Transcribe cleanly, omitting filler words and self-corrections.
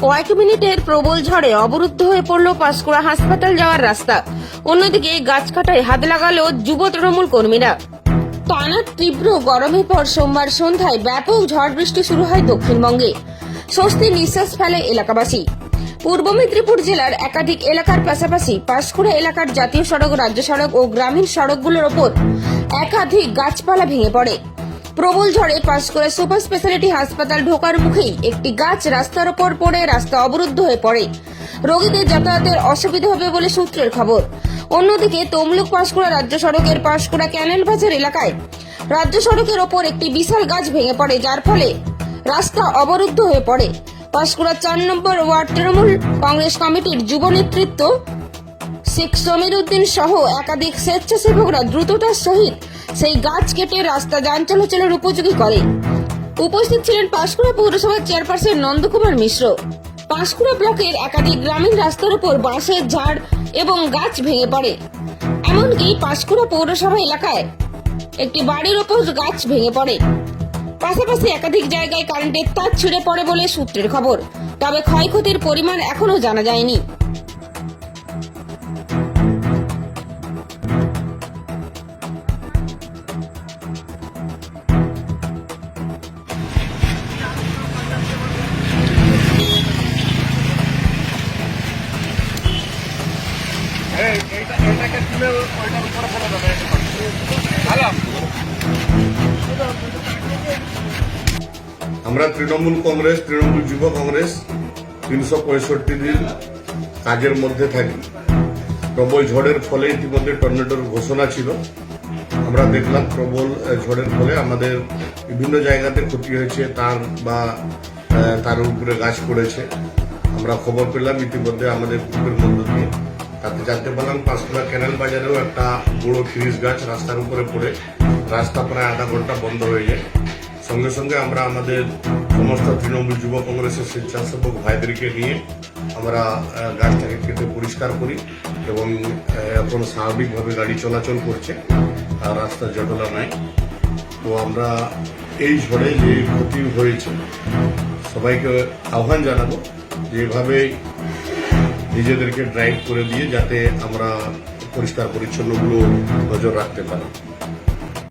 কয়েক মিনিটের প্রবল ঝড়ে অবরুদ্ধ হয়ে পড়ল পাঁশকুড়া হাসপাতাল যাওয়ার রাস্তা। অন্যদিকে গাছ কাটায় হাত লাগালো যুব তৃণমূল কর্মীরা। টানা তীব্র গরমের পর সোমবার সন্ধ্যায় ব্যাপক ঝড় বৃষ্টি শুরু হয় দক্ষিণবঙ্গে। স্বস্তির নিঃশ্বাস ফেলে এলাকাবাসী। পূর্ব মেদিনীপুর জেলার একাধিক এলাকার পাশাপাশি পাঁশকুড়া এলাকার জাতীয় সড়ক, রাজ্য সড়ক ও গ্রামীণ সড়কগুলোর ওপর একাধিক গাছপালা ভেঙে পড়ে। প্রবল ঝড়ে পাঁশকুড়া সুপার স্পেশালিটি হাসপাতাল ঢোকার মুখেই একটি গাছ রাস্তার ওপর পড়ে রাস্তা অবরুদ্ধ হয়ে পড়ে। রোগীদের যাতায়াতের অসুবিধা হবে বলে সূত্রের খবর। অন্যদিকে তমলুক পাঁশকুড়া রাজ্য সড়কের পাঁশকুড়া ক্যানেল বাজার এলাকায় রাজ্য সড়কের ওপর একটি বিশাল গাছ ভেঙে পড়ে, যার ফলে রাস্তা অবরুদ্ধ হয়ে পড়ে। পাঁশকুড়া 4 নম্বর ওয়ার্ড তৃণমূল কংগ্রেস কমিটির যুব নেতৃত্ব শেখ সমীর উদ্দিন সহ একাধিক স্বেচ্ছাসেবকরা দ্রুততার সহিত সেই গাছ কেটে রাস্তা যান চলাচলের উপযোগী করে। উপস্থিত ছিলেন পাঁশকুড়া পৌরসভার চেয়ারপারসন নন্দকুমার মিশ্র। পাঁশকুড়া ব্লকের একাধিক গ্রামীণ রাস্তার উপর বাঁশের ঝাড় এবং গাছ ভেঙে পড়ে। এমনকি পাঁশকুড়া পৌরসভা এলাকায় একটি বাড়ির ওপর গাছ ভেঙে পড়ে। পাশাপাশি একাধিক জায়গায় কারেন্টের তার ছিঁড়ে পড়ে বলে সূত্রের খবর। তবে ক্ষয়ক্ষতির পরিমাণ এখনো জানা যায়নি। আমরা তৃণমূল কংগ্রেস, তৃণমূল যুব কংগ্রেস 365 দিন কাজের মধ্যে থাকি। প্রবল ঝড়ের ফলে ইতিমধ্যে টর্নেডোর ঘোষণা ছিল। আমরা দেখলাম প্রবল ঝড়ের ফলে আমাদের বিভিন্ন জায়গাতে ক্ষতি হয়েছে, তার উপরে গাছ পড়েছে। আমরা খবর পেলাম ইতিমধ্যে আমাদের গ্রুপের মধ্য দিয়ে, তাতে জানতে পারলাম পাঁশকুড়া ক্যানেল বাজারেও একটা বড় খিরিস গাছ রাস্তার উপরে পড়ে রাস্তা প্রায় আধা ঘন্টা বন্ধ হয়ে যায়। সঙ্গে সঙ্গে আমরা আমাদের সমস্ত তৃণমূল যুব কংগ্রেসের স্বেচ্ছাসেবক ভাইদেরকে নিয়ে আমরা গাছটাকে কেটে পরিষ্কার করি এবং এখন স্বাভাবিকভাবে গাড়ি চলাচল করছে, আর রাস্তা জটলা নাই। তো আমরা এই ঝড়ে যে ক্ষতি হয়েছে সবাইকে আহ্বান জানাবো যে এভাবে নিজেদেরকে ড্রাইভ করে দিয়ে যাতে আমরা পরিষ্কার পরিচ্ছন্নগুলো নজর রাখতে পারি।